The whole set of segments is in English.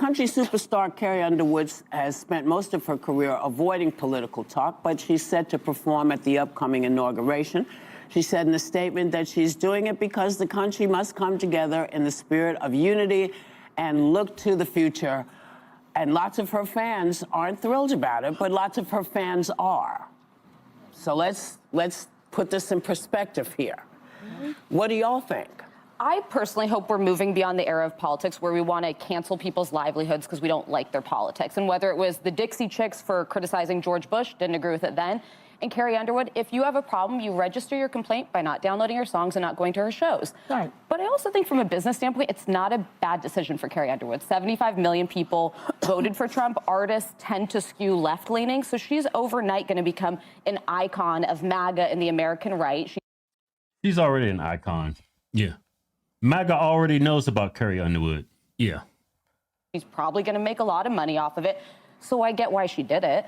country superstar Carrie Underwood has spent most of her career avoiding political talk, but she's set to perform at the upcoming inauguration. She said in a statement that she's doing it because the country must come together in the spirit of unity and look to the future. And lots of her fans aren't thrilled about it, but lots of her fans are. So let's put this in perspective here. What do y'all think? I personally hope we're moving beyond the era of politics where we want to cancel people's livelihoods because we don't like their politics. And whether it was the Dixie Chicks for criticizing George Bush, didn't agree with it then, and Carrie Underwood, if you have a problem, you register your complaint by not downloading her songs and not going to her shows. Right. But I also think from a business standpoint, it's not a bad decision for Carrie Underwood. 75 million people voted for Trump. Artists tend to skew left-leaning, so she's overnight going to become an icon of MAGA and the American right. She's already an icon. Yeah. MAGA already knows about Carrie Underwood. Yeah. She's probably going to make a lot of money off of it, so I get why she did it.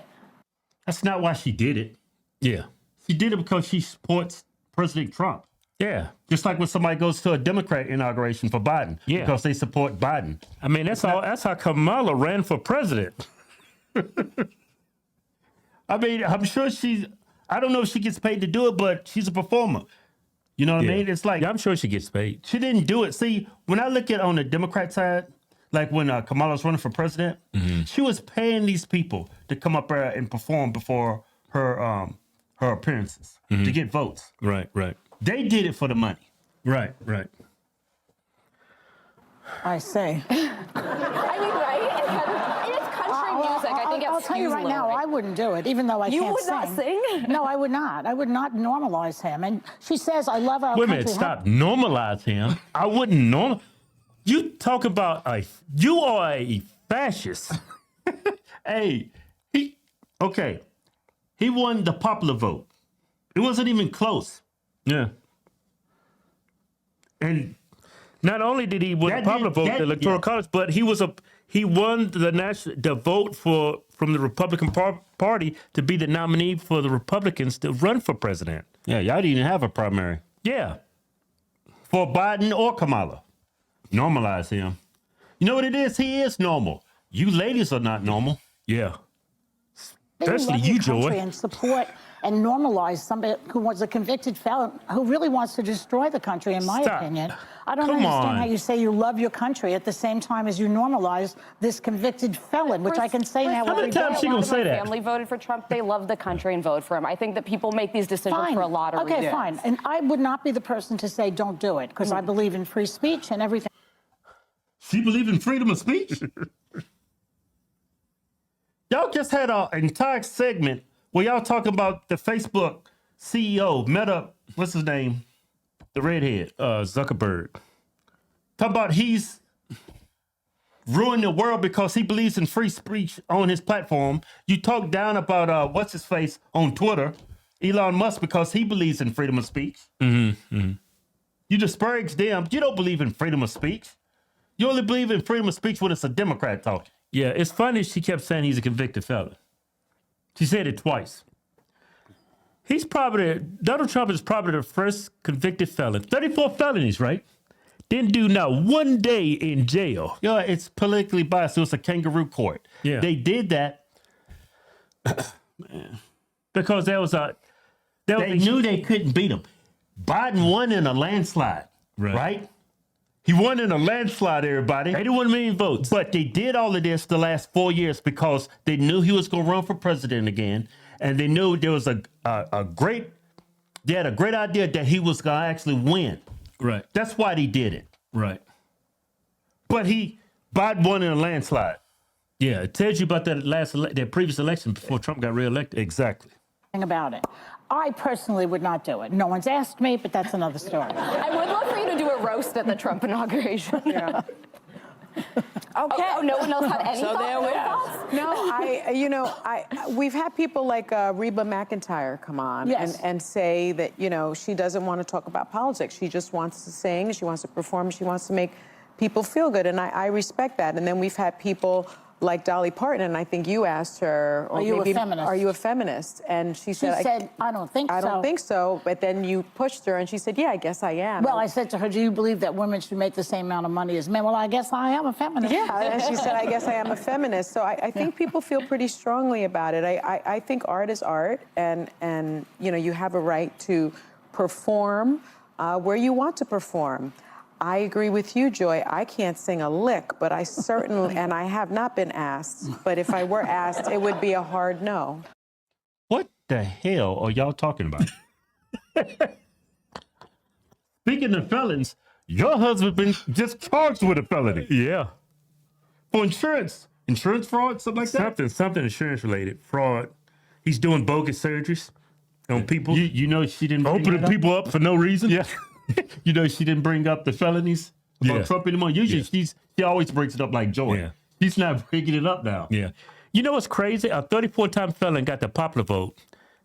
That's not why she did it. Yeah. She did it because she supports President Trump. Yeah. Just like when somebody goes to a Democrat inauguration for Biden. Yeah. Because they support Biden. I mean, that's how Kamala ran for president. I mean, I'm sure I don't know if she gets paid to do it, but she's a performer. You know what I mean? It's like, yeah, I'm sure she gets paid. She didn't do it. See, when I look at on the Democrat side, like when Kamala was running for president, she was paying these people to come up there and perform before her appearances to get votes. Right, right. They did it for the money. Right, right. I say. I mean, right? And it's country music. I think I'll tell you right now, I wouldn't do it, even though I can't sing. You would not sing? No, I would not. I would not normalize him. And she says, I love our Wait a country. minute, stop. Normalize him. I wouldn't normal. You talk about you are a fascist. Hey, he won the popular vote. It wasn't even close. Yeah. And not only did he win the popular vote, the Electoral College, but he won the vote from the Republican Party to be the nominee for the Republicans to run for president. Yeah, y'all didn't even have a primary. Yeah. For Biden or Kamala. Normalize him. You know what it is? He is normal. You ladies are not normal. Yeah. Especially you, Joy. And support and normalize somebody who was a convicted felon who really wants to destroy the country, in my opinion. I don't understand how you say you love your country at the same time as you normalize this convicted felon, which I can say now. How many times she gonna say that? Family voted for Trump. They love the country and vote for him. I think that people make these decisions for a lot of reasons. Okay, fine. And I would not be the person to say don't do it because I believe in free speech and everything. She believes in freedom of speech? Y'all just had an entire segment where y'all talking about the Facebook CEO, Meta, what's his name? The redhead. Zuckerberg. Talking about he's ruined the world because he believes in free speech on his platform. You talk down about, what's his face on Twitter, Elon Musk, because he believes in freedom of speech. You disparage them. You don't believe in freedom of speech. You only believe in freedom of speech when it's a Democrat talking. Yeah, it's funny she kept saying he's a convicted felon. She said it twice. Donald Trump is probably the first convicted felon. 34 felonies, right? Didn't do not one day in jail. Yeah, it's politically biased. It was a kangaroo court. Yeah. They did that because they knew they couldn't beat him. Biden won in a landslide, right? He won in a landslide, everybody. 81 million votes. But they did all of this the last 4 years because they knew he was going to run for president again. And they knew there was they had a great idea that he was going to actually win. Right. That's why they did it. Right. But Biden won in a landslide. Yeah, it tells you about that previous election before Trump got reelected. Exactly. About it. I personally would not do it. No one's asked me, but that's another story. I would love for you to do a roast at the Trump inauguration. Yeah. Okay. Oh, no one else had any So there we are. No, we've had people like Reba McEntire come on and say that, she doesn't want to talk about politics. She just wants to sing, she wants to perform, she wants to make people feel good, and I respect that. And then we've had people like Dolly Parton, and I think you asked her, or Are you a maybe, feminist? are you a feminist? And she She said, said, I don't think so. I don't think so. But then you pushed her, and she said, yeah, I guess I am. Well, I said to her, do you believe that women should make the same amount of money as men? Well, I guess I am a feminist. Yeah, and she said, I guess I am a feminist. So I think people feel pretty strongly about it. I think art is art, and you know, you have a right to perform where you want to perform. I agree with you, Joy. I can't sing a lick, but I certainly, and I have not been asked, but if I were asked, it would be a hard no. What the hell are y'all talking about? Speaking of felons, your husband been just charged with a felony. Yeah. For insurance fraud, something like that? Something insurance related. Fraud. He's doing bogus surgeries on people. You know she didn't bring Opening that up? people up for no reason. Yeah. You know she didn't bring up the felonies about Yeah. Trump anymore. Usually she always brings it up like Joy. Yeah. She's not bringing it up now. Yeah. You know what's crazy? A 34-time felon got the popular vote,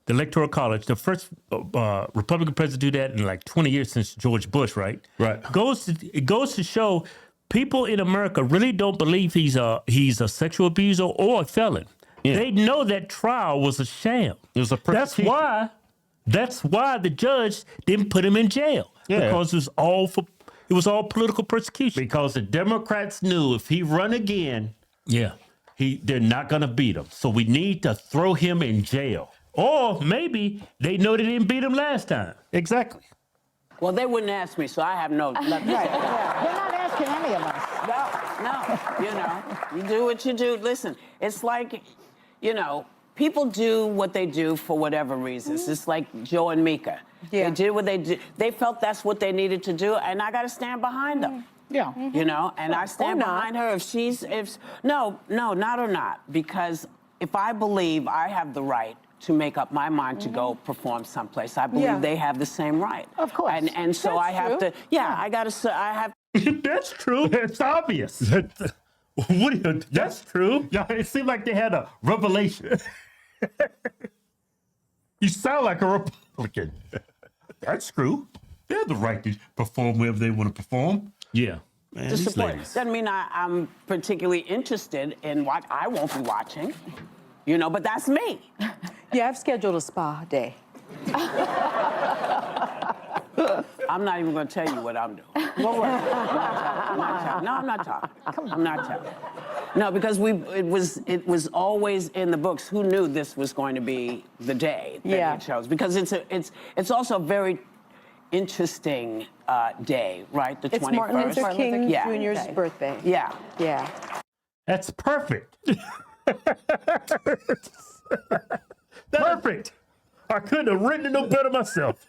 the Electoral College, the first Republican president to do that in like 20 years since George Bush, right? Right. It goes to show people in America really don't believe he's a sexual abuser or a felon. Yeah. They know that trial was a sham. It was a persecution. That's why the judge didn't put him in jail. Yeah. Because it was all political persecution. Because the Democrats knew if he run again, Yeah. they're not gonna beat him. So we need to throw him in jail. Or maybe they know they didn't beat him last time. Exactly. Well, they wouldn't ask me, so I have nothing to say. They're not asking any of us. No, you know, you do what you do. Listen, it's like, you know, people do what they do for whatever reasons. It's like Joe and Mika. Yeah. They did what they did. They felt that's what they needed to do, and I got to stand behind them. Yeah. You know, and I stand behind her no, not or not, because if I believe I have the right to make up my mind to go perform someplace, I believe they have the same right. Of course. And so That's I have true. to, I have. That's true. It's obvious. That's true. Yeah, it seemed like they had a revelation. You sound like a Republican. That's true. They have the right to perform wherever they want to perform. Yeah. Man, To these support. ladies. Doesn't mean I'm particularly interested in what I won't be watching, you know, but that's me. Yeah, I've scheduled a spa day. I'm not even going to tell you what I'm doing. Don't worry. I'm not telling. No, I'm not talking. I'm not telling. No, because it was always in the books. Who knew this was going to be the day that he chose? Because it's also a very interesting day, right? The 21st. It's Martin Luther King Jr.'s birthday. Yeah. Yeah. That's perfect. Perfect. I couldn't have written it no better myself.